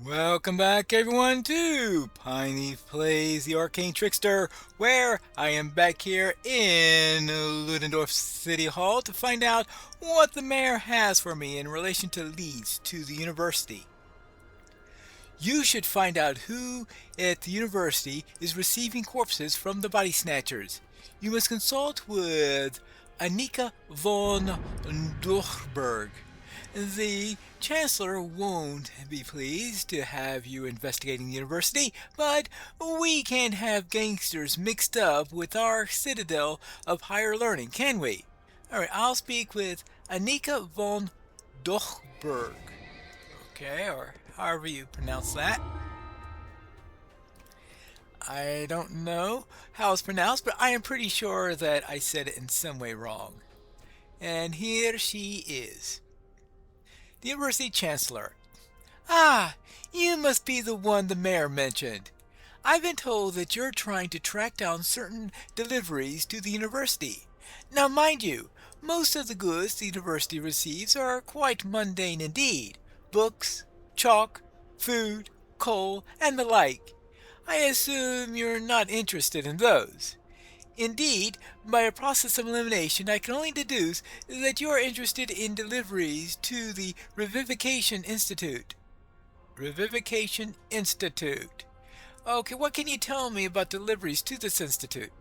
Welcome back everyone to Pineleaf Plays the Arcane Trickster, where I am back here in Ludendorff City Hall to find out what the mayor has for me in relation to leads to the university. You should find out who at the university is receiving corpses from the body snatchers. You must consult with Annika von Durchberg. The Chancellor won't be pleased to have you investigating the university, but we can't have gangsters mixed up with our citadel of higher learning, can we? Alright, I'll speak with Annika von Durchberg. Okay, or however you pronounce that. I don't know how it's pronounced, but I am pretty sure that I said it in some way wrong. And here she is. The University Chancellor. Ah, you must be the one the mayor mentioned. I've been told that you're trying to track down certain deliveries to the university. Now mind you, most of the goods the university receives are quite mundane indeed. Books, chalk, food, coal, and the like. I assume you're not interested in those. Indeed, by a process of elimination, I can only deduce that you are interested in deliveries to the Revivification Institute. Revivification Institute. Okay, what can you tell me about deliveries to this institute?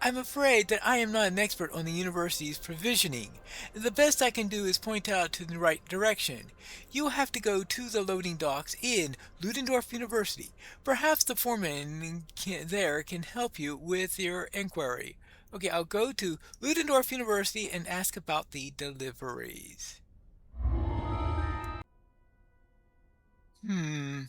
I'm afraid that I am not an expert on the university's provisioning. The best I can do is point out to the right direction. You will have to go to the loading docks in Ludendorff University. Perhaps the foreman there can help you with your inquiry. Okay, I'll go to Ludendorff University and ask about the deliveries. I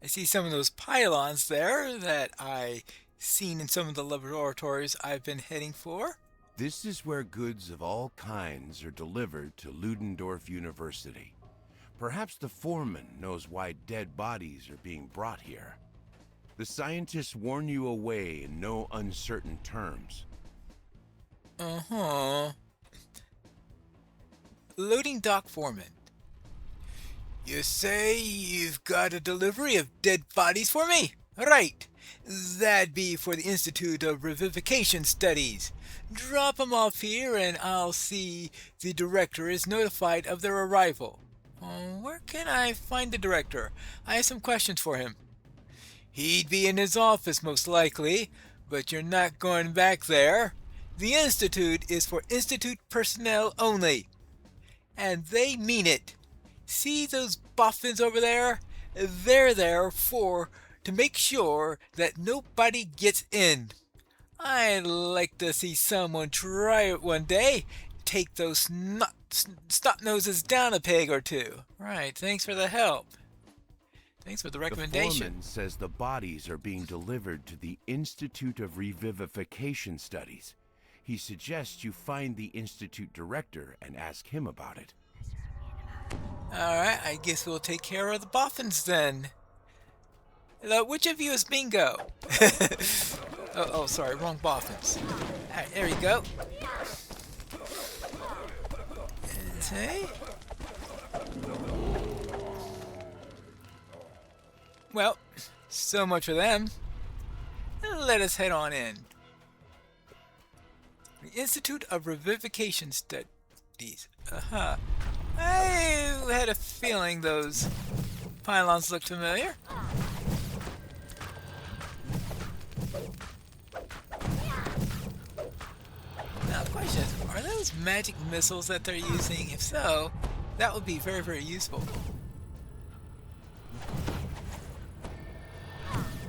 see some of those pylons there that I seen in some of the laboratories I've been heading for. This is where goods of all kinds are delivered to Ludendorff University. Perhaps the foreman knows why dead bodies are being brought here. The scientists warn you away in no uncertain terms. Loading dock foreman. You say you've got a delivery of dead bodies for me? Right. That'd be for the Institute of Revivification Studies. Drop 'em off here and I'll see the director is notified of their arrival. Where can I find the director? I have some questions for him. He'd be in his office most likely, but you're not going back there. The Institute is for Institute personnel only. And they mean it. See those boffins over there? They're there to make sure that nobody gets in. I'd like to see someone try it one day. Take those stop noses down a peg or two. Right, thanks for the help. Thanks for the recommendation. The foreman says the bodies are being delivered to the Institute of Revivification Studies. He suggests you find the Institute director and ask him about it. Alright, I guess we'll take care of the boffins then. Which of you is bingo? Sorry, wrong boffins. Alright, there you go. Okay. Well, so much for them. Let us head on in. The Institute of Revivification Studies. I had a feeling those pylons looked familiar. Now the question is, are those magic missiles that they're using? If so, that would be very, very useful.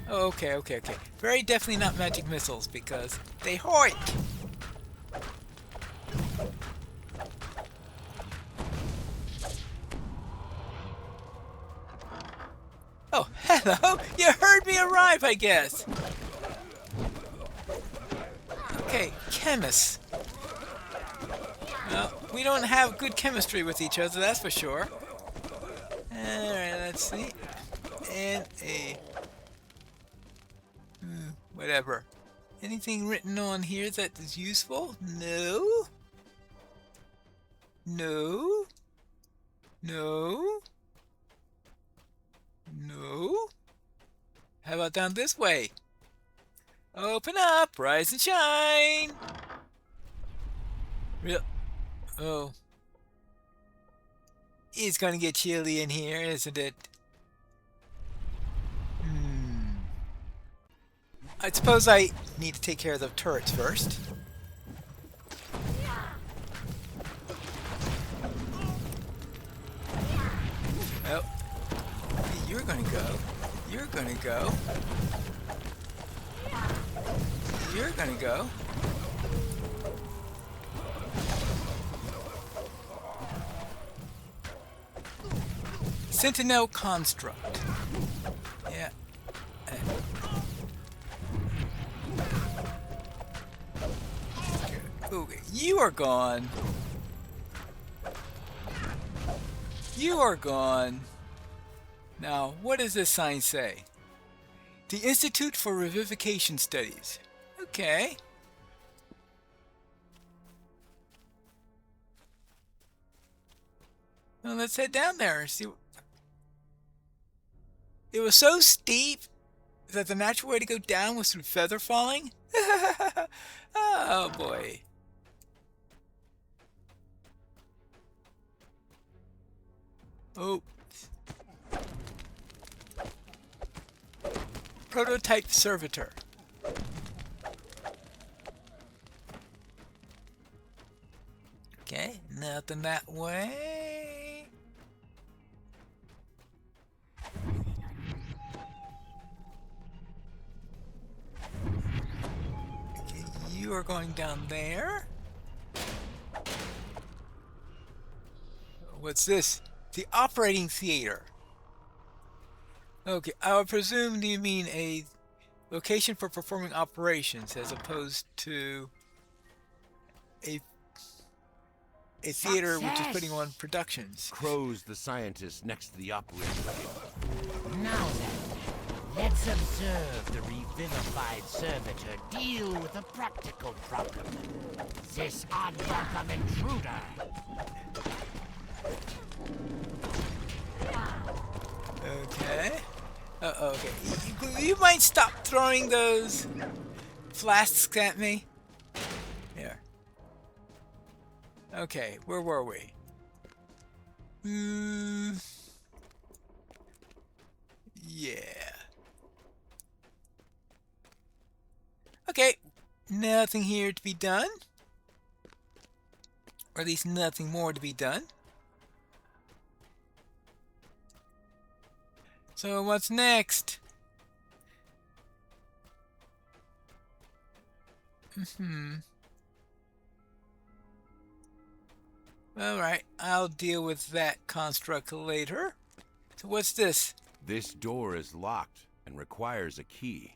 Okay. Very definitely not magic missiles because they hurt. Oh, hello! You heard me arrive, I guess! Okay, chemists. Well, we don't have good chemistry with each other, that's for sure. Alright, let's see. And a... whatever. Anything written on here that is useful? No? No? No. No. How about down this way? Open up, rise and shine. Real. Oh. It's gonna get chilly in here, isn't it? I suppose I need to take care of the turrets first. Oh. You're gonna go. You're gonna go. You're gonna go. Sentinel construct. Yeah. Okay, you are gone. You are gone. Now, what does this sign say? The Institute for Revivification Studies. Okay. Well, let's head down there and see. It was so steep that the natural way to go down was through feather falling? Oh boy. Oh. Prototype servitor. Okay, nothing that way. Okay, you are going down there. What's this? The operating theater. Okay, I would presume you mean a location for performing operations as opposed to a theater which is putting on productions. Crow's the scientist next to the operating theater. Now then, let's observe the revivified servitor deal with a practical problem. This unwelcome intruder. Okay. Okay. You might stop throwing those flasks at me? Here. Okay, where were we? Yeah. Okay, nothing here to be done. Or at least nothing more to be done. So what's next? Alright, I'll deal with that construct later. So what's this? This door is locked and requires a key.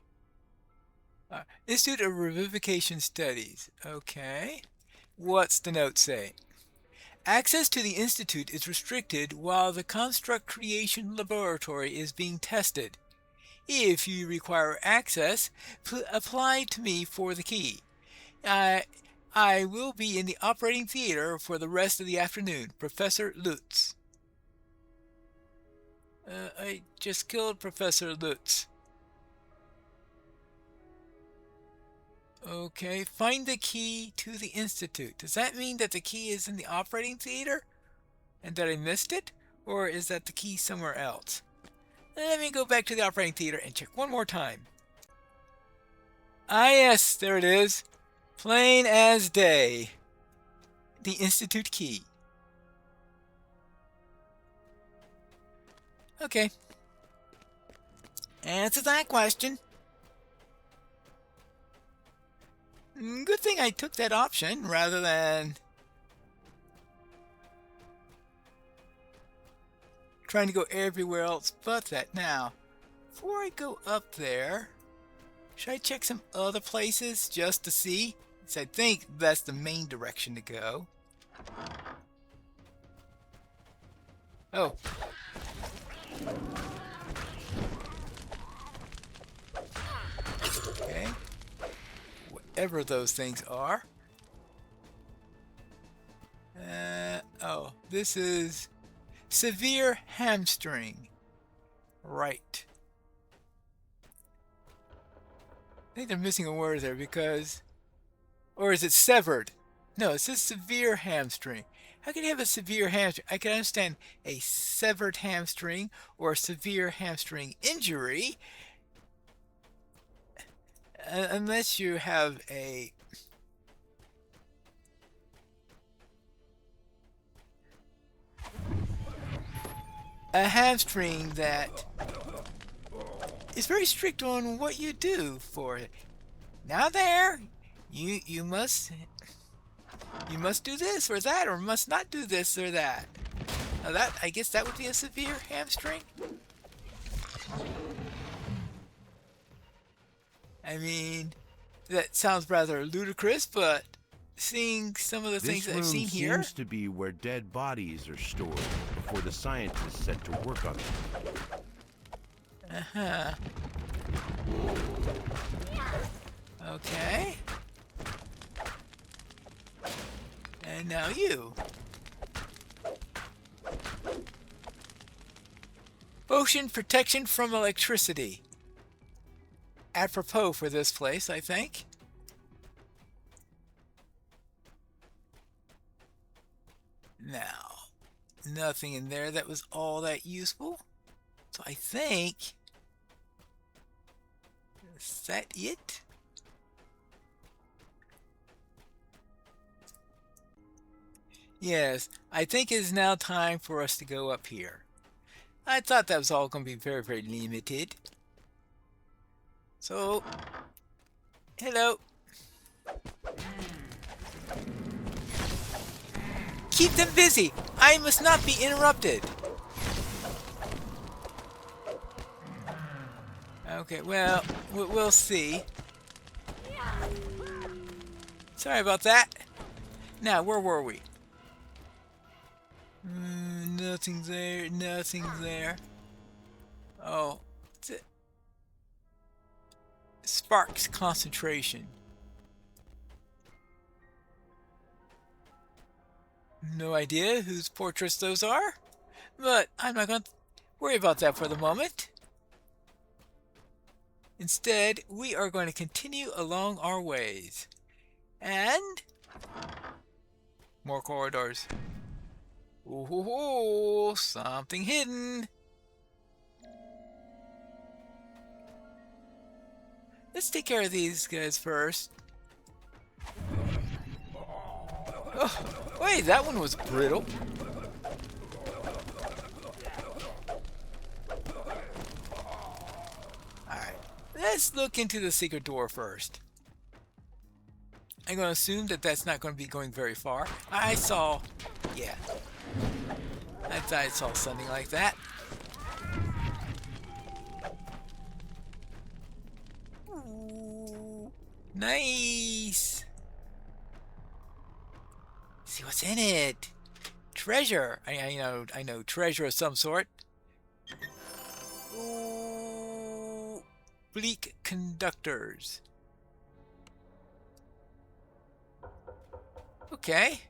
Institute of Revivification Studies. Okay. What's the note say? Access to the Institute is restricted while the construct creation laboratory is being tested. If you require access, apply to me for the key. I will be in the operating theater for the rest of the afternoon. Professor Lutz. I just killed Professor Lutz. Okay, find the key to the Institute. Does that mean that the key is in the operating theater? And that I missed it? Or is that the key somewhere else? Let me go back to the operating theater and check one more time. Ah yes, there it is. Plain as day. The Institute key. Okay. Answer that question. Good thing I took that option rather than trying to go everywhere else but that. Now, before I go up there, should I check some other places just to see? Because I think that's the main direction to go. Oh. Okay. Whatever those things are. Oh, this is Severe hamstring. Right. I think they're missing a word there because... Or is it severed? No, it says severe hamstring. How can you have a severe hamstring? I can understand a severed hamstring or a severe hamstring injury, unless you have a hamstring that is very strict on what you do for it. Now there, you must do this or that, or must not do this or that. Now that, I guess that would be a severe hamstring. I mean, that sounds rather ludicrous, but seeing some of the things that I've seen here... This room seems to be where dead bodies are stored before the scientists set to work on them. Uh-huh. Okay. And now you. Ocean protection from electricity. Apropos for this place, I think. Now, nothing in there that was all that useful. So I think... Is that it? Yes, I think it is now time for us to go up here. I thought that was all going to be very, very limited. So, hello. Keep them busy. I must not be interrupted. Okay, well, we'll see. Sorry about that. Now, where were we? Nothing's there, nothing's there. Oh, sparks concentration. No idea whose portraits those are, but I'm not going to worry about that for the moment. Instead, we are going to continue along our ways. And... more corridors. Ooh, something hidden. Let's take care of these guys first. Oh, wait, that one was brittle. Alright, let's look into the secret door first. I'm going to assume that that's not going to be going very far. I saw... yeah. I thought I saw something like that. Ooh, nice. See what's in it. Treasure. I know treasure of some sort. Ooh, bleak conductors. Okay.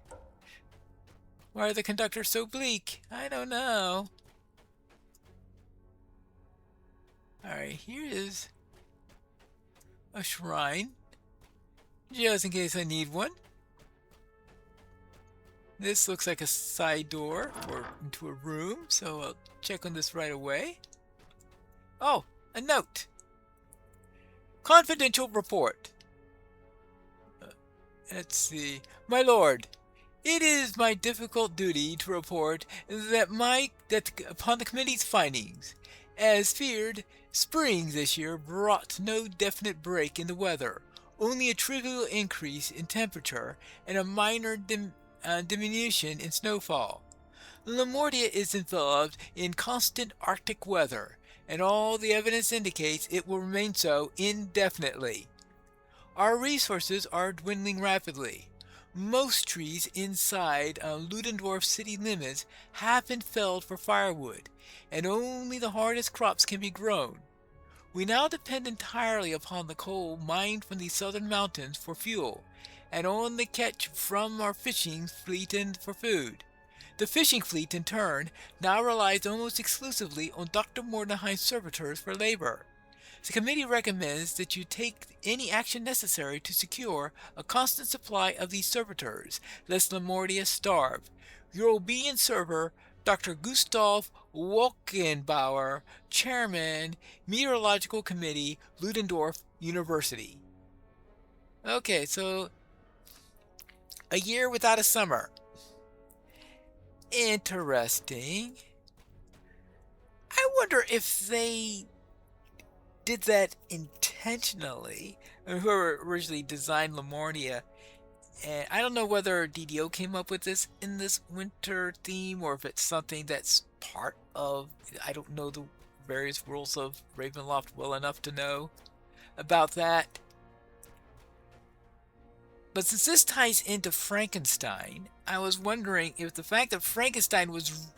Why are the conductors so bleak? I don't know. Alright, here is a shrine. Just in case I need one. This looks like a side door into a room, so I'll check on this right away. Oh, a note. Confidential report. Let's see. My lord. It is my difficult duty to report that upon the committee's findings, as feared, spring this year brought no definite break in the weather, only a trivial increase in temperature and a minor diminution in snowfall. Lamortia is enveloped in constant Arctic weather, and all the evidence indicates it will remain so indefinitely. Our resources are dwindling rapidly. Most trees inside Ludendorff city limits have been felled for firewood, and only the hardest crops can be grown. We now depend entirely upon the coal mined from the southern mountains for fuel, and on the catch from our fishing fleet and for food. The fishing fleet, in turn, now relies almost exclusively on Dr. Mordenheim's servitors for labor. The committee recommends that you take any action necessary to secure a constant supply of these servitors, lest Lamortia starve. Your obedient server, Dr. Gustav Wolkenbauer, Chairman, Meteorological Committee, Ludendorff University. Okay, so a year without a summer. Interesting. I wonder if they did that intentionally. Whoever originally designed Lamornia, and I don't know whether DDO came up with this in this winter theme or if it's something that's part of. I don't know the various rules of Ravenloft well enough to know about that. But since this ties into Frankenstein, I was wondering if the fact that Frankenstein was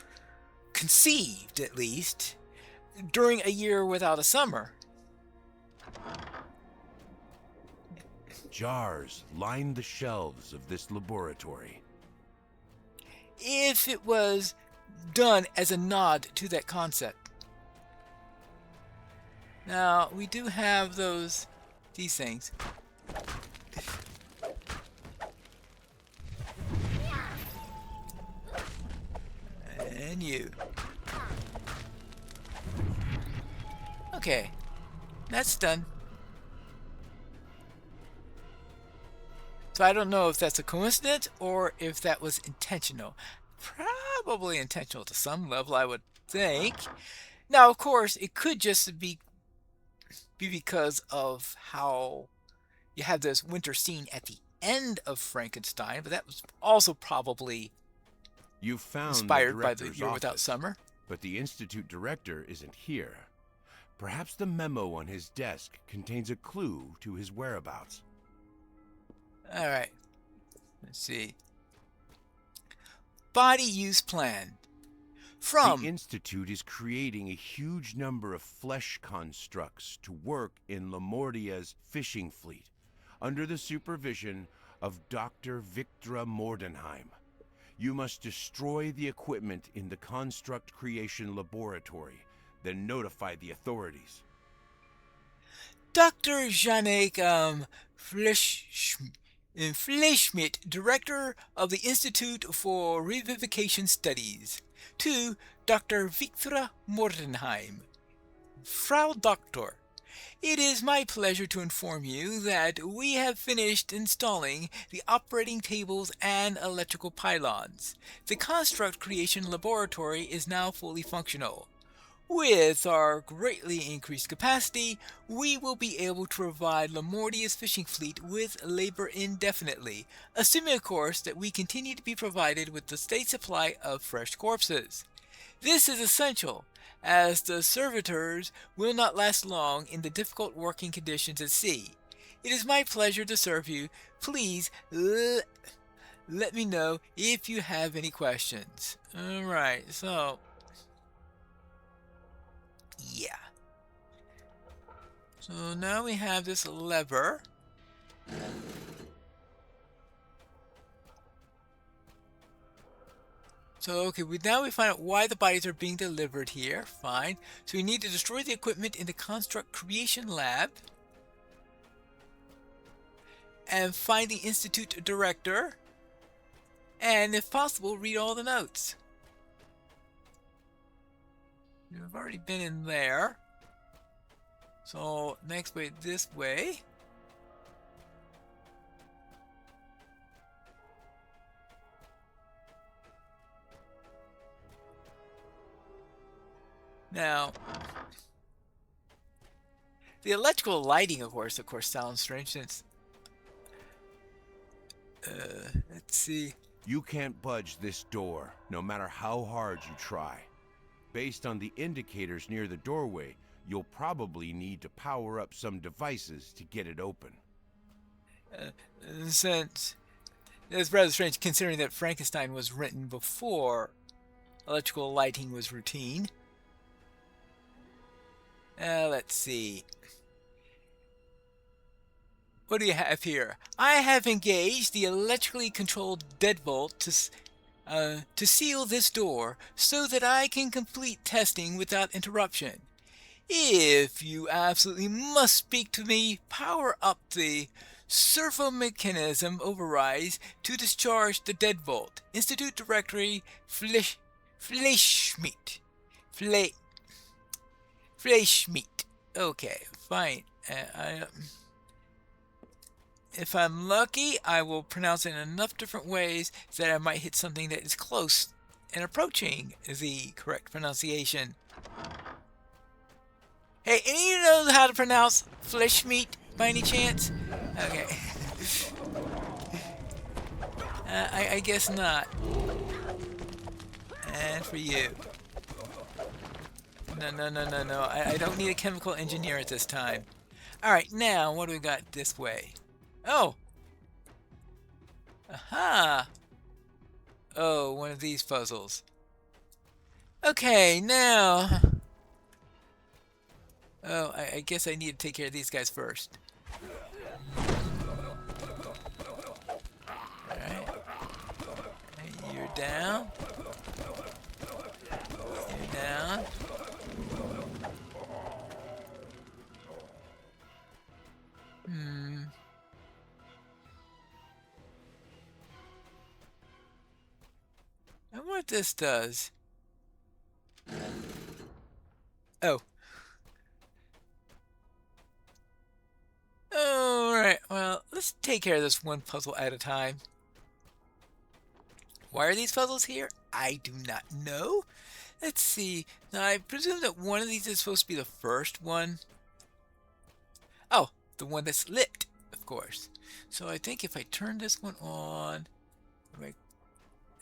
conceived, at least, during a year without a summer. Jars line the shelves of this laboratory. If it was done as a nod to that concept. Now, we do have these things. And you. Okay, that's done. So I don't know if that's a coincidence or if that was intentional. Probably intentional to some level, I would think. Now, of course, it could just be because of how you have this winter scene at the end of Frankenstein, but that was also probably You found inspired by the director's Year Without office, Summer. but the Institute director isn't here. Perhaps the memo on his desk contains a clue to his whereabouts. All right. Let's see. Body use plan. From The Institute is creating a huge number of flesh constructs to work in Lamortia's fishing fleet, under the supervision of Dr. Victra Mordenheim. You must destroy the equipment in the construct creation laboratory, then notify the authorities. Dr. Janek Fleischmidt, Director of the Institute for Revivification Studies. To Dr. Victra Mordenheim. Frau Doctor, it is my pleasure to inform you that we have finished installing the operating tables and electrical pylons. The construct creation laboratory is now fully functional. With our greatly increased capacity, we will be able to provide Lamortia's fishing fleet with labor indefinitely, assuming of course that we continue to be provided with the state supply of fresh corpses. This is essential, as the servitors will not last long in the difficult working conditions at sea. It is my pleasure to serve you. Please let me know if you have any questions. Alright, so yeah. So now we have this lever. So okay, now we find out why the bodies are being delivered here. Fine. So we need to destroy the equipment in the construct creation lab. And find the Institute director. And if possible, read all the notes. We've already been in there. So next way, this way. Now, the electrical lighting, of course, sounds strange since. Let's see. You can't budge this door, no matter how hard you try. Based on the indicators near the doorway, you'll probably need to power up some devices to get it open. Since it's rather strange considering that Frankenstein was written before electrical lighting was routine. Let's see. What do you have here? I have engaged the electrically controlled deadbolt to seal this door so that I can complete testing without interruption. If you absolutely must speak to me, power up the servomechanism overrides to discharge the deadbolt. Institute Directory Fleischmeat. Fle Fleischmeat. Okay, fine. If I'm lucky, I will pronounce it in enough different ways that I might hit something that is close and approaching the correct pronunciation. Hey, any of you know how to pronounce flesh meat by any chance? Okay. I guess not. And for you. No. I don't need a chemical engineer at this time. Alright, now what do we got this way? Oh! Aha! Oh, one of these puzzles. Okay, now... Oh, I guess I need to take care of these guys first. Alright. You're down. You're down. I wonder what this does. Oh. Alright, well, let's take care of this one puzzle at a time. Why are these puzzles here? I do not know. Let's see. Now, I presume that one of these is supposed to be the first one. Oh, the one that's lit, of course. So I think if I turn this one on...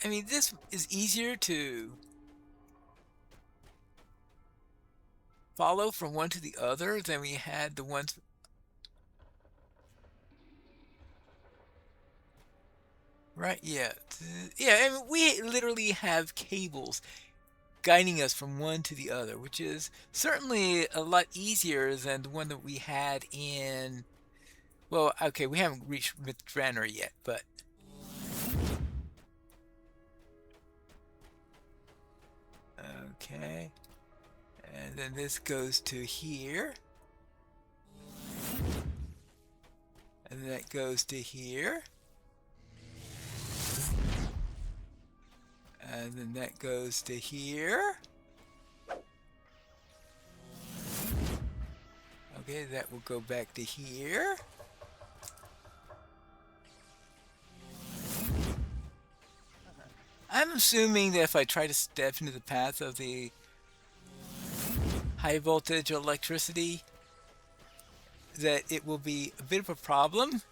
I mean, this is easier to follow from one to the other than we had the ones... Right, yeah. Yeah, I mean, we literally have cables guiding us from one to the other, which is certainly a lot easier than the one that we had in... Well, okay, we haven't reached Mythranor yet, but... Okay. And then this goes to here. And that goes to here. And then that goes to here. Okay, that will go back to here. I'm assuming that if I try to step into the path of the high voltage electricity, that it will be a bit of a problem.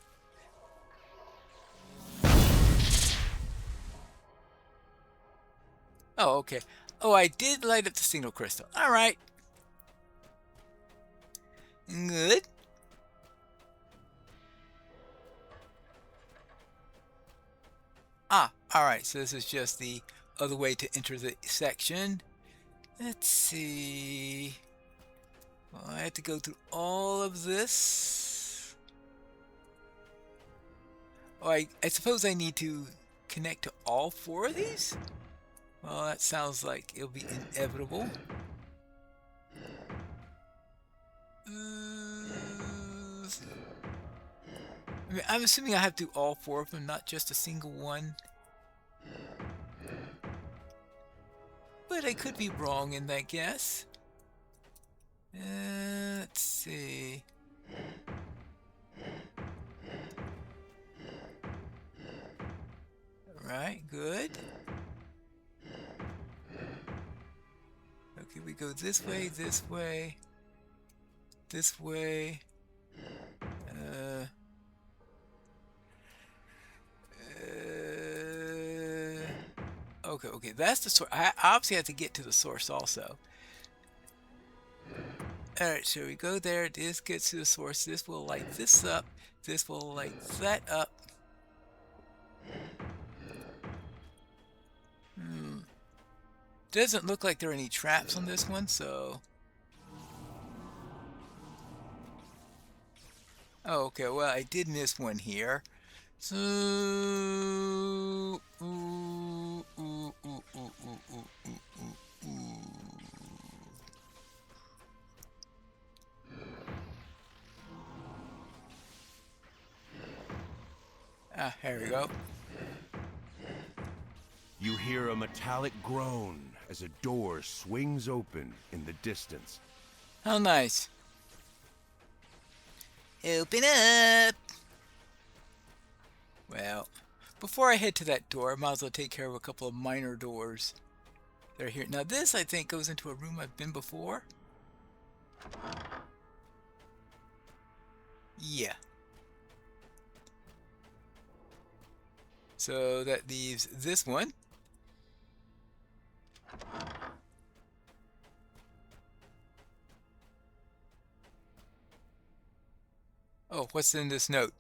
Oh, okay. Oh, I did light up the signal crystal. Alright. Good. Ah, alright. So this is just the other way to enter the section. Let's see. Well, I have to go through all of this. Oh, I suppose I need to connect to all four of these? Well, that sounds like it'll be inevitable. I mean, I'm assuming I have to do all four of them, not just a single one. But I could be wrong in that guess. Let's see. Alright, good. Okay, we go this way, this way, this way. Okay, that's the source. I obviously have to get to the source also. Alright, so we go there, this gets to the source, this will light this up, this will light that up. Doesn't look like there are any traps on this one, so... Oh, okay, well, I did miss one here. So... Ah, here we go. You hear a metallic groan as a door swings open in the distance. How nice. Open up! Well, before I head to that door, I might as well take care of a couple of minor doors that are here. Now this, I think, goes into a room I've been before. Yeah. So that leaves this one. Oh, what's in this note?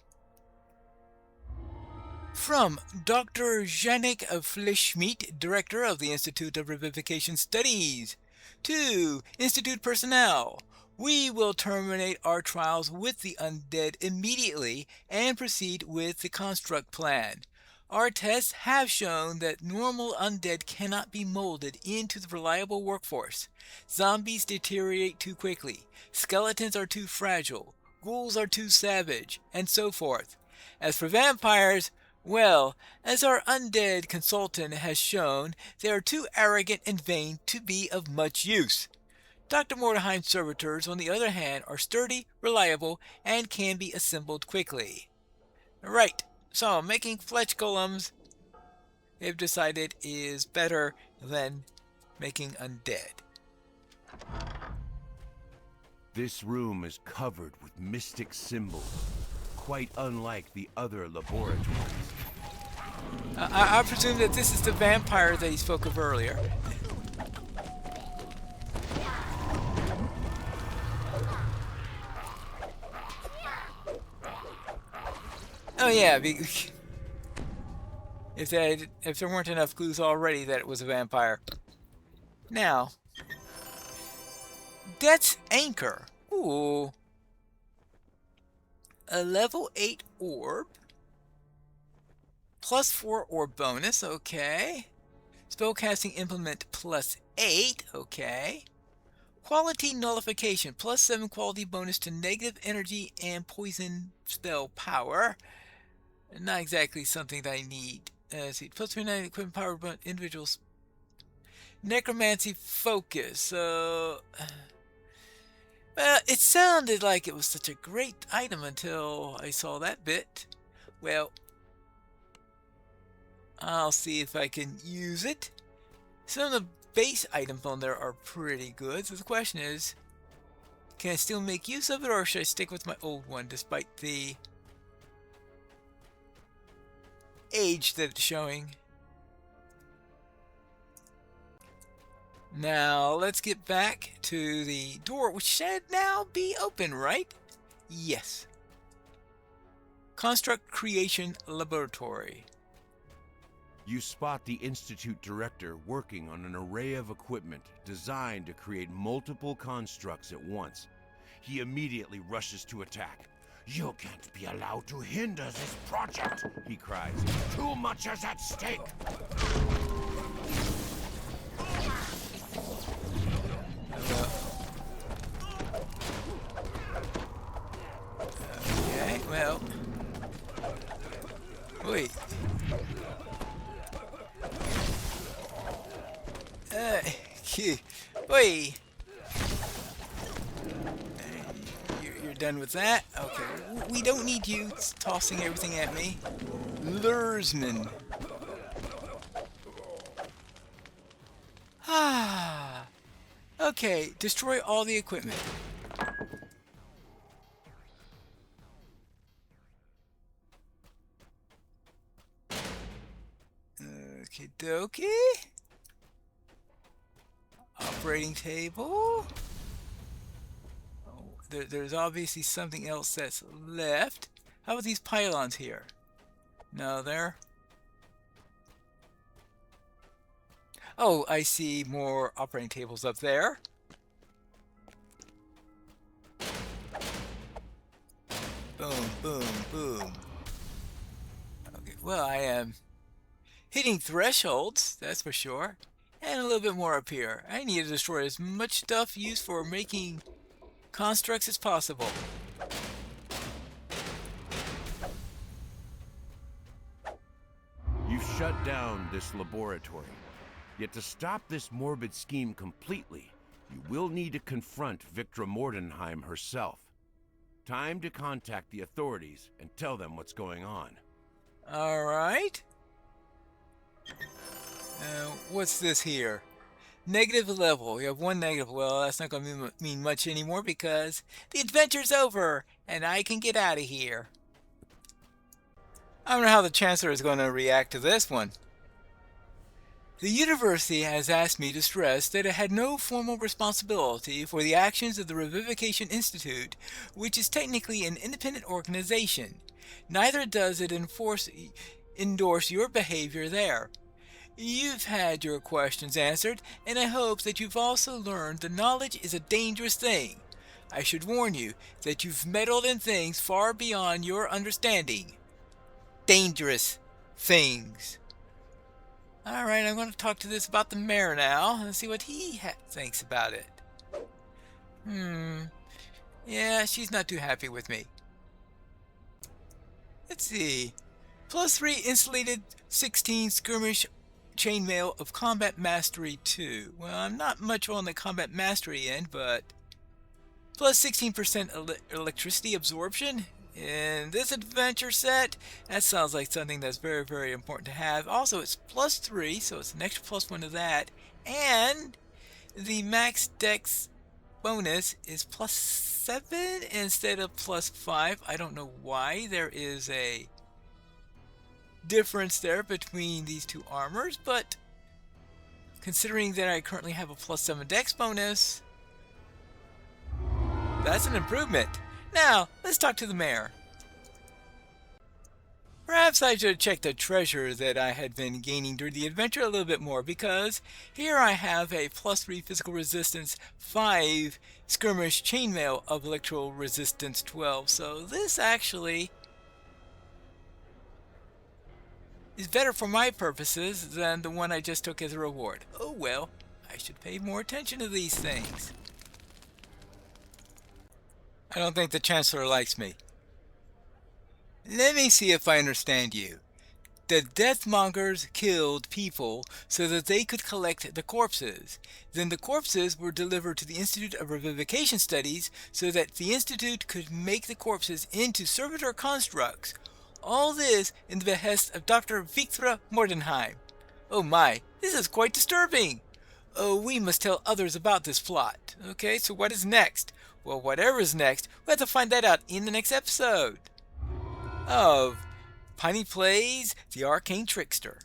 From Dr. Janek Fleischmidt, Director of the Institute of Revivification Studies. To Institute personnel, we will terminate our trials with the undead immediately and proceed with the construct plan. Our tests have shown that normal undead cannot be molded into the reliable workforce. Zombies deteriorate too quickly, skeletons are too fragile, ghouls are too savage, and so forth. As for vampires, well, as our undead consultant has shown, they are too arrogant and vain to be of much use. Dr. Mordheim's servitors, on the other hand, are sturdy, reliable, and can be assembled quickly. Right, so making flesh golems, they've decided, is better than making undead. This room is covered with mystic symbols, quite unlike the other laboratories. I presume that this is the vampire that he spoke of earlier. Oh yeah, if there weren't enough clues already that it was a vampire. Now, Death's Anchor. Ooh. A level 8 orb. +4 orb bonus, okay. Spellcasting implement +8, okay. Quality nullification, +7 quality bonus to negative energy and poison spell power. Not exactly something that I need. See, +29 equipment power, but individuals. Necromancy focus. Well, it sounded like it was such a great item until I saw that bit. Well, I'll see if I can use it. Some of the base items on there are pretty good. So the question is, can I still make use of it, or should I stick with my old one despite the age that it's showing? Now, let's get back to the door, which should now be open, right? Yes. Construct Creation Laboratory. You spot the Institute director working on an array of equipment designed to create multiple constructs at once. He immediately rushes to attack. You can't be allowed to hinder this project, He cries. Too much is at stake. Okay, well. Wait. Wait. You're done with that? Okay. We don't need you tossing everything at me. Lursman. Ah. Okay, destroy all the equipment. Okie dokie. Operating table. Oh, there's obviously something else that's left. How about these pylons here? No, there. Oh, I see more operating tables up there. Boom, boom, boom. Okay, well, I am Hitting thresholds, that's for sure. And a little bit more up here. I need to destroy as much stuff used for making constructs as possible. You've shut down this laboratory. Yet to stop this morbid scheme completely, you will need to confront Victra Mordenheim herself. Time to contact the authorities and tell them what's going on. Alright. What's this here? Negative level. You have one negative. Well, that's not going to mean much anymore because the adventure's over and I can get out of here. I don't know how the Chancellor is going to react to this one. The University has asked me to stress that it had no formal responsibility for the actions of the Revivification Institute, which is technically an independent organization. Neither does it endorse your behavior there. You've had your questions answered, and I hope that you've also learned that knowledge is a dangerous thing. I should warn you that you've meddled in things far beyond your understanding. Dangerous things. Alright, I'm going to talk to this about the mayor now and see what he thinks about it. Yeah, she's not too happy with me. Let's see. +3 insulated 16 skirmish chainmail of combat mastery 2. Well, I'm not much on the combat mastery end, but plus 16% electricity absorption in this adventure set. That sounds like something that's very, very important to have. Also, it's +3, so it's an extra +1 to that. And the max dex bonus is +7 instead of +5. I don't know why there is a difference there between these two armors, but considering that I currently have a +7 dex bonus, that's an improvement. Now, let's talk to the mayor. Perhaps I should check the treasure that I had been gaining during the adventure a little bit more, because here I have a +3 physical resistance 5 skirmish chainmail of electro resistance 12, so this actually is better for my purposes than the one I just took as a reward. Oh well, I should pay more attention to these things. I don't think the Chancellor likes me. Let me see if I understand you. The Deathmongers killed people so that they could collect the corpses. Then the corpses were delivered to the Institute of Revivification Studies so that the Institute could make the corpses into servitor constructs. All this in the behest of Dr. Victra Mordenheim. Oh my, this is quite disturbing. Oh, we must tell others about this plot. Okay, so what is next? Well, whatever is next, we'll have to find that out in the next episode of Piney Plays The Arcane Trickster.